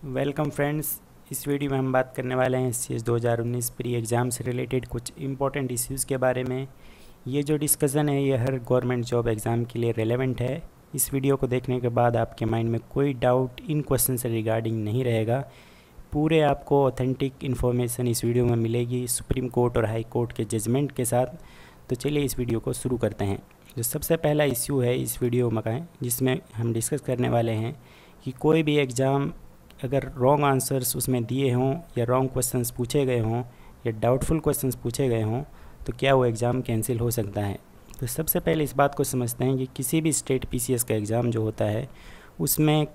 Welcome friends. इस video में हम बात करने वाले हैं CS 2019 प्री एग्ज़ाम से रिलेटेड कुछ इम्पोर्टेंट इश्यूज़ के बारे में। ये जो डिस्कशन है ये हर गवर्नमेंट जॉब एग्ज़ाम के लिए रेलेवेंट है। इस वीडियो को देखने के बाद आपके माइंड में कोई डाउट इन क्वेश्चन से रिगार्डिंग नहीं रहेगा। पूरे आपको ऑथेंटिक इन्फॉर्मेशन इस वीडियो में मिलेगी सुप्रीम कोर्ट और हाई कोर्ट के जजमेंट के साथ। तो चलिए इस वीडियो को शुरू करते हैं। जो सबसे पहला इश्यू है इस वीडियो में जिसमें हम डिस्कस करने वाले हैं कि कोई भी एग्ज़ाम अगर रॉन्ग आंसर्स उसमें दिए हों या रॉन्ग क्वेश्चंस पूछे गए हों या डाउटफुल क्वेश्चंस पूछे गए हों तो क्या वो एग्ज़ाम कैंसिल हो सकता है। तो सबसे पहले इस बात को समझते हैं कि किसी भी स्टेट PCS का एग्ज़ाम जो होता है उसमें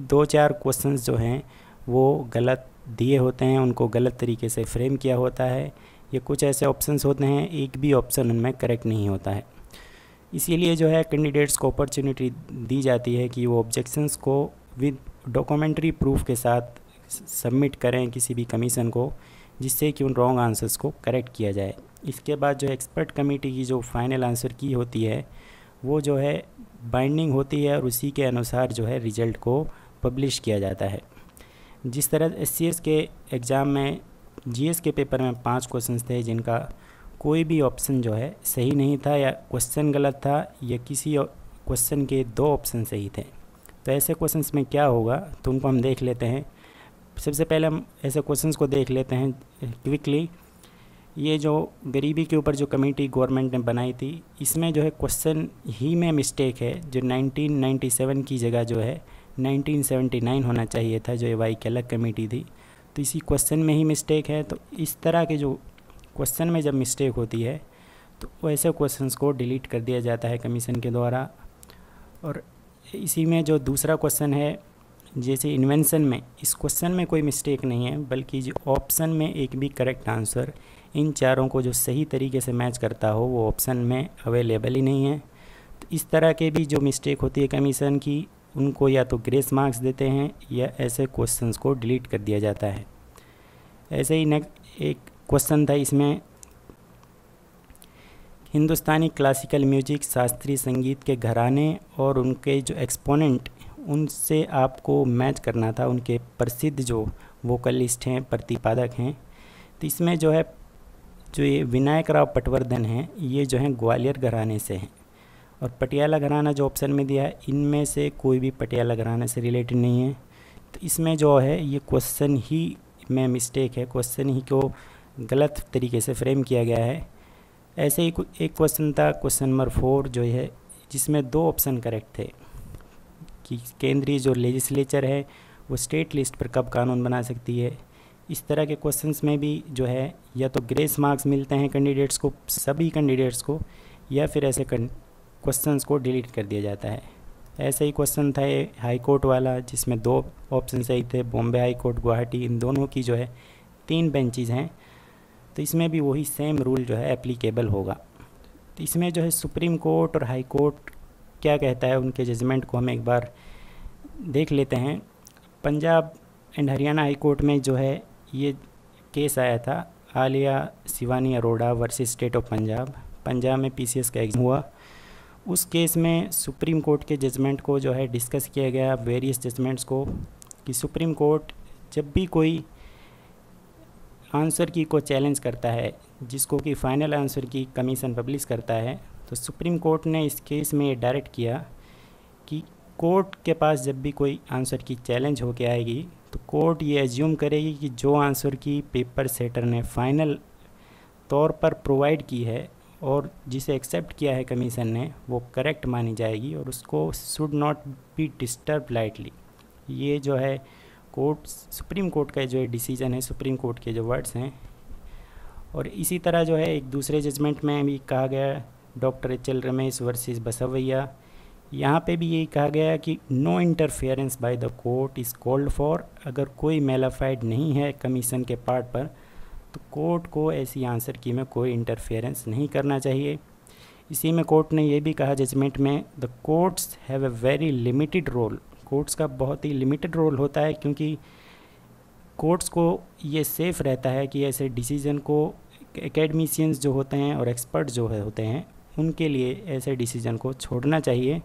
2-4 क्वेश्चंस जो हैं वो गलत दिए होते हैं, उनको गलत तरीके से फ्रेम किया होता है या कुछ ऐसे ऑप्शंस होते हैं एक भी ऑप्शन उनमें करेक्ट नहीं होता है। इसीलिए जो है कैंडिडेट्स को अपॉर्चुनिटी दी जाती है कि वो ऑब्जेक्शंस को विद डॉक्यूमेंट्री प्रूफ के साथ सबमिट करें किसी भी कमीशन को, जिससे कि उन रॉन्ग आंसर्स को करेक्ट किया जाए। इसके बाद जो एक्सपर्ट कमेटी की जो फाइनल आंसर की होती है वो जो है बाइंडिंग होती है और उसी के अनुसार जो है रिज़ल्ट को पब्लिश किया जाता है। जिस तरह SCS के एग्ज़ाम में GS के पेपर में 5 क्वेश्चंस थे जिनका कोई भी ऑप्शन जो है सही नहीं था या क्वेश्चन गलत था या किसी क्वेश्चन के 2 ऑप्शन सही थे। तो ऐसे क्वेश्चंस में क्या होगा तो उनको हम देख लेते हैं। सबसे पहले हम ऐसे क्वेश्चंस को देख लेते हैं क्विकली। ये जो गरीबी के ऊपर जो कमेटी गवर्नमेंट ने बनाई थी इसमें जो है क्वेश्चन ही में मिस्टेक है। जो 1997 की जगह जो है 1979 होना चाहिए था, जो EY की अलग कमेटी थी। तो इसी क्वेश्चन में ही मिस्टेक है। तो इस तरह के जो क्वेश्चन में जब मिस्टेक होती है तो ऐसे क्वेश्चंस को डिलीट कर दिया जाता है कमीशन के द्वारा। और इसी में जो दूसरा क्वेश्चन है जैसे इन्वेंशन में, इस क्वेश्चन में कोई मिस्टेक नहीं है बल्कि जो ऑप्शन में एक भी करेक्ट आंसर इन चारों को जो सही तरीके से मैच करता हो वो ऑप्शन में अवेलेबल ही नहीं है। तो इस तरह के भी जो मिस्टेक होती है कमीशन की उनको या तो ग्रेस मार्क्स देते हैं या ऐसे क्वेश्चंस को डिलीट कर दिया जाता है। ऐसे ही नेक्स्ट एक क्वेश्चन था, इसमें हिंदुस्तानी क्लासिकल म्यूजिक शास्त्रीय संगीत के घराने और उनके जो एक्सपोनेंट उनसे आपको मैच करना था, उनके प्रसिद्ध जो वोकलिस्ट हैं प्रतिपादक हैं। तो इसमें जो है जो ये विनायक राव पटवर्धन हैं ये जो हैं ग्वालियर घराने से हैं और पटियाला घराना जो ऑप्शन में दिया है इनमें से कोई भी पटियाला घराने से रिलेटेड नहीं है। तो इसमें जो है ये क्वेश्चन ही में मिस्टेक है, क्वेश्चन ही को गलत तरीके से फ्रेम किया गया है। ऐसे ही एक क्वेश्चन था क्वेश्चन नंबर 4 जो है जिसमें 2 ऑप्शन करेक्ट थे कि केंद्रीय जो लेजिस्लेचर है वो स्टेट लिस्ट पर कब कानून बना सकती है। इस तरह के क्वेश्चंस में भी जो है या तो ग्रेस मार्क्स मिलते हैं कैंडिडेट्स को, सभी कैंडिडेट्स को, या फिर ऐसे क्वेश्चंस को डिलीट कर दिया जाता है। ऐसे ही क्वेश्चन था ये हाई कोर्ट वाला जिसमें 2 ऑप्शन सही थे, बॉम्बे हाई कोर्ट, गुवाहाटी, इन दोनों की जो है 3 बेंचेज़ हैं। तो इसमें भी वही सेम रूल जो है एप्लीकेबल होगा। तो इसमें जो है सुप्रीम कोर्ट और हाई कोर्ट क्या कहता है उनके जजमेंट को हम एक बार देख लेते हैं। Punjab and Haryana high court में जो है ये केस आया था Alia Shivani Arora versus state of Punjab. Punjab में PCS का एग्जाम हुआ। उस केस में सुप्रीम कोर्ट के जजमेंट को जो है डिस्कस किया गया, वेरियस जजमेंट्स को, कि सुप्रीम कोर्ट जब भी कोई आंसर की को चैलेंज करता है जिसको कि फ़ाइनल आंसर की कमीशन पब्लिश करता है, तो सुप्रीम कोर्ट ने इस केस में ये डायरेक्ट किया कि कोर्ट के पास जब भी कोई आंसर की चैलेंज होके आएगी तो कोर्ट ये एज्यूम करेगी कि जो आंसर की पेपर सेटर ने फाइनल तौर पर प्रोवाइड की है और जिसे एक्सेप्ट किया है कमीशन ने वो करेक्ट मानी जाएगी और उसको should not be disturb lightly. ये जो है कोर्ट सुप्रीम कोर्ट का जो डिसीजन है, सुप्रीम कोर्ट के जो वर्ड्स हैं। और इसी तरह जो है एक दूसरे जजमेंट में भी कहा गया doctor HL Ramesh versus Basavaiah, यहाँ पे भी यही कहा गया कि no interference by the court is called for. अगर कोई मेलाफाइड नहीं है कमीशन के पार्ट पर तो कोर्ट को ऐसी आंसर की में कोई इंटरफेरेंस नहीं करना चाहिए। इसी में कोर्ट ने ये भी कहा जजमेंट में the courts have a very limited role. Courts का बहुत ही लिमिटेड रोल होता है क्योंकि कोर्ट्स को ये सेफ़ रहता है कि ऐसे डिसीज़न को एकेडमिशियंस जो होते हैं और एक्सपर्ट जो होते हैं उनके लिए ऐसे डिसीज़न को छोड़ना चाहिए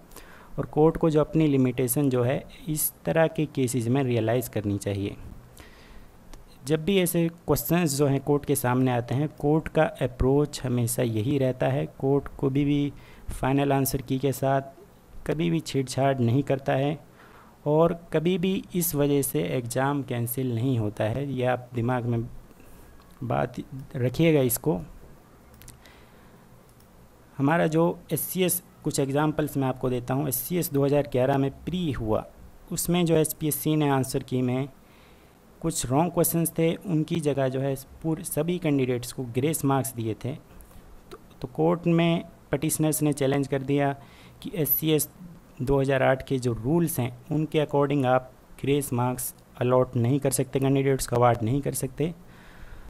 और कोर्ट को जो अपनी लिमिटेशन जो है इस तरह के केसेस में रियलाइज़ करनी चाहिए। जब भी ऐसे क्वेश्चंस जो हैं कोर्ट के सामने आते हैं, कोर्ट का अप्रोच हमेशा यही रहता है, कोर्ट को भी फाइनल आंसर की के साथ कभी भी छेड़छाड़ नहीं करता है और कभी भी इस वजह से एग्ज़ाम कैंसिल नहीं होता है। ये आप दिमाग में बात रखिएगा इसको। हमारा जो SCS, कुछ एग्जांपल्स मैं आपको देता हूँ। SCS 2011 में प्री हुआ, उसमें जो HPSC ने आंसर की में कुछ रॉन्ग क्वेश्चंस थे, उनकी जगह जो है पूरे सभी कैंडिडेट्स को ग्रेस मार्क्स दिए थे। तो कोर्ट में पटिशनर्स ने चैलेंज कर दिया कि SCS 2008 के जो रूल्स हैं उनके अकॉर्डिंग आप ग्रेस मार्क्स अलॉट नहीं कर सकते, कैंडिडेट्स को अवार्ड नहीं कर सकते।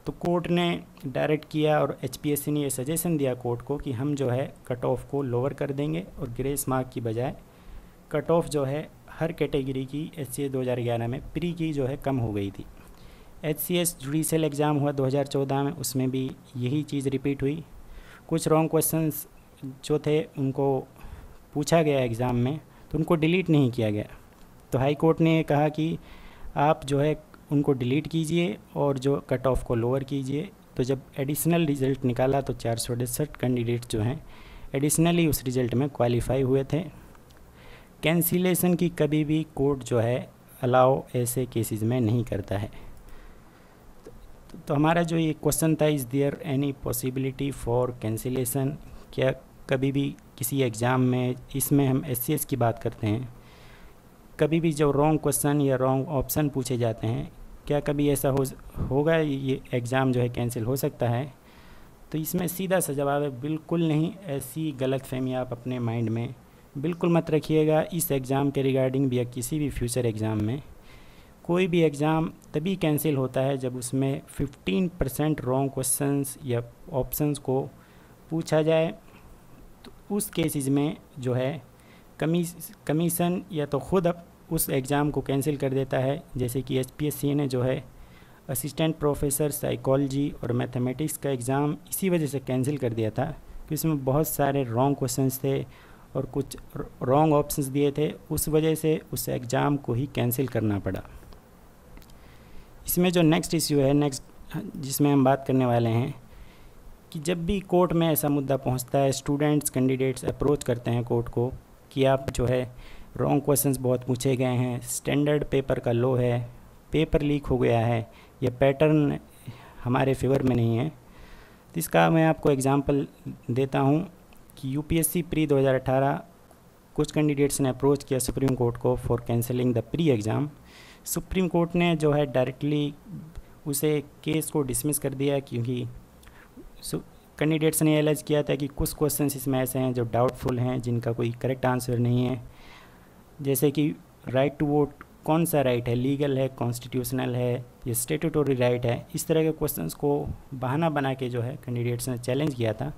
तो कोर्ट ने डायरेक्ट किया और HPSC ने ये सजेशन दिया कोर्ट को कि हम जो है कट ऑफ को लोअर कर देंगे और ग्रेस मार्क की बजाय कट ऑफ जो है हर कैटेगरी की SCS 2011 में प्री की जो है कम हो गई थी। HCS जुडिशियल एग्ज़ाम हुआ 2014 में, उसमें भी यही चीज़ रिपीट हुई। कुछ रॉन्ग क्वेश्चंस जो थे उनको पूछा गया एग्ज़ाम में तो उनको डिलीट नहीं किया गया। तो हाई कोर्ट ने कहा कि आप जो है उनको डिलीट कीजिए और जो कट ऑफ को लोअर कीजिए। तो जब एडिशनल रिज़ल्ट निकाला तो 468 कैंडिडेट जो हैं एडिशनली उस रिज़ल्ट में क्वालिफाई हुए थे। कैंसिलेशन की कभी भी कोर्ट जो है अलाउ ऐसे केसेस में नहीं करता है। तो हमारा जो ये क्वेश्चन था, is there any possibility for cancellation, क्या कभी भी किसी एग्ज़ाम में, इसमें हम SCS की बात करते हैं, कभी भी जो रॉन्ग क्वेश्चन या रॉन्ग ऑप्शन पूछे जाते हैं, क्या कभी ऐसा होगा ये एग्ज़ाम जो है कैंसिल हो सकता है? तो इसमें सीधा सा जवाब है बिल्कुल नहीं। ऐसी गलतफहमी आप अपने माइंड में बिल्कुल मत रखिएगा इस एग्ज़ाम के रिगार्डिंग भी या किसी भी फ्यूचर एग्ज़ाम में। कोई भी एग्ज़ाम तभी कैंसिल होता है जब उसमें 15% रॉन्ग क्वेश्चंस या ऑप्शंस को पूछा जाए। तो उस केसेस में जो है कमीशन या तो खुद उस एग्ज़ाम को कैंसिल कर देता है। जैसे कि HPSC ने जो है असिस्टेंट प्रोफेसर साइकोलॉजी और मैथमेटिक्स का एग्ज़ाम इसी वजह से कैंसिल कर दिया था कि उसमें बहुत सारे रॉन्ग क्वेश्चंस थे और कुछ रॉन्ग ऑप्शंस दिए थे, उस वजह से उस एग्ज़ाम को ही कैंसिल करना पड़ा। इसमें जो नेक्स्ट इश्यू है, जिसमें हम बात करने वाले हैं कि जब भी कोर्ट में ऐसा मुद्दा पहुंचता है, स्टूडेंट्स कैंडिडेट्स अप्रोच करते हैं कोर्ट को कि आप जो है रॉन्ग क्वेश्चंस बहुत पूछे गए हैं, स्टैंडर्ड पेपर का लो है, पेपर लीक हो गया है या पैटर्न हमारे फेवर में नहीं है। तो इसका मैं आपको एग्जांपल देता हूं कि UPSC प्री 2018 कुछ कैंडिडेट्स ने अप्रोच किया सुप्रीम कोर्ट को for cancelling the pre exam. Supreme court ने जो है डायरेक्टली उसे केस को डिसमिस कर दिया क्योंकि कैंडिडेट्स ने एलाइज किया था कि कुछ क्वेश्चंस इसमें ऐसे हैं जो डाउटफुल हैं, जिनका कोई करेक्ट आंसर नहीं है। जैसे कि राइट टू वोट कौन सा राइट है, लीगल है, कॉन्स्टिट्यूशनल है या स्टेटूटरी राइट है, इस तरह के क्वेश्चंस को बहाना बना के जो है कैंडिडेट्स ने चैलेंज किया था।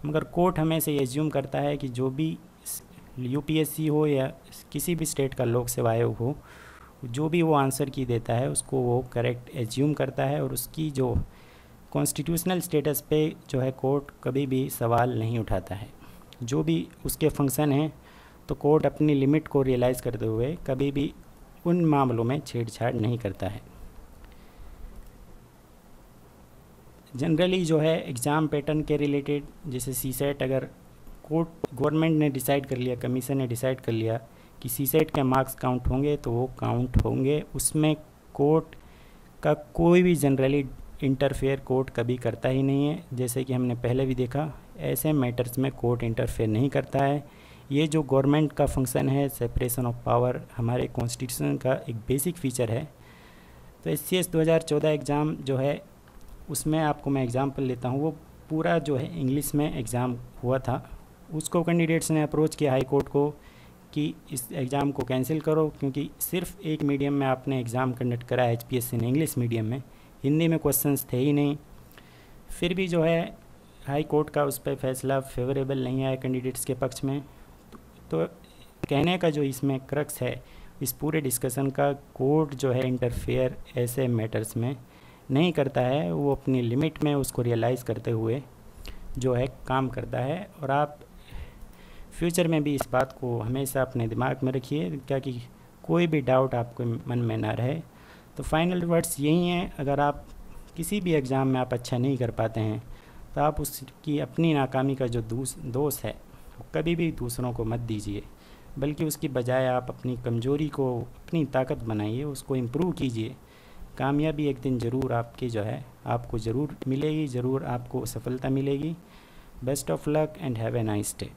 मगर कोर्ट हमें ये एज्यूम करता है कि जो भी UPSC हो या किसी भी स्टेट का लोक सेवा आयोग हो, जो भी वो आंसर की देता है उसको वो करेक्ट एज्यूम करता है और उसकी जो कॉन्स्टिट्यूशनल स्टेटस पे जो है कोर्ट कभी भी सवाल नहीं उठाता है। जो भी उसके फंक्शन हैं तो कोर्ट अपनी लिमिट को रियलाइज़ करते हुए कभी भी उन मामलों में छेड़छाड़ नहीं करता है। जनरली जो है एग्ज़ाम पैटर्न के रिलेटेड, जैसे CSET, अगर गवर्नमेंट ने डिसाइड कर लिया, कमीशन ने डिसाइड कर लिया कि CSET के मार्क्स काउंट होंगे तो वो काउंट होंगे, उसमें कोर्ट का कोई भी जनरली इंटरफेयर कोर्ट कभी करता ही नहीं है। जैसे कि हमने पहले भी देखा, ऐसे मैटर्स में कोर्ट इंटरफेयर नहीं करता है। ये जो गवर्नमेंट का फंक्शन है, सेपरेशन ऑफ पावर, हमारे कॉन्स्टिट्यूशन का एक बेसिक फीचर है। तो SCS 2014 एग्ज़ाम जो है उसमें आपको मैं एग्ज़ाम्पल लेता हूँ, वो पूरा जो है इंग्लिश में एग्ज़ाम हुआ था। उसको कैंडिडेट्स ने अप्रोच किया हाई कोर्ट को कि इस एग्ज़ाम को कैंसिल करो क्योंकि सिर्फ एक मीडियम में आपने एग्ज़ाम कंडक्ट करा है, HPSC ने इंग्लिश मीडियम में, हिंदी में क्वेश्चंस थे ही नहीं। फिर भी जो है हाई कोर्ट का उस पर फैसला फेवरेबल नहीं आया कैंडिडेट्स के पक्ष में। तो कहने का जो इसमें क्रक्स है इस पूरे डिस्कशन का, कोर्ट जो है इंटरफेयर ऐसे मैटर्स में नहीं करता है, वो अपनी लिमिट में उसको रियलाइज़ करते हुए जो है काम करता है। और आप फ्यूचर में भी इस बात को हमेशा अपने दिमाग में रखिए, क्या कि कोई भी डाउट आपके मन में ना रहे। तो फाइनल वर्ड्स यही हैं, अगर आप किसी भी एग्ज़ाम में आप अच्छा नहीं कर पाते हैं तो आप उसकी अपनी नाकामी का जो दोष है कभी भी दूसरों को मत दीजिए, बल्कि उसकी बजाय आप अपनी कमज़ोरी को अपनी ताकत बनाइए, उसको इम्प्रूव कीजिए। कामयाबी एक दिन ज़रूर आपकी जो है आपको ज़रूर मिलेगी, ज़रूर आपको सफलता मिलेगी। Best of luck and have a nice day.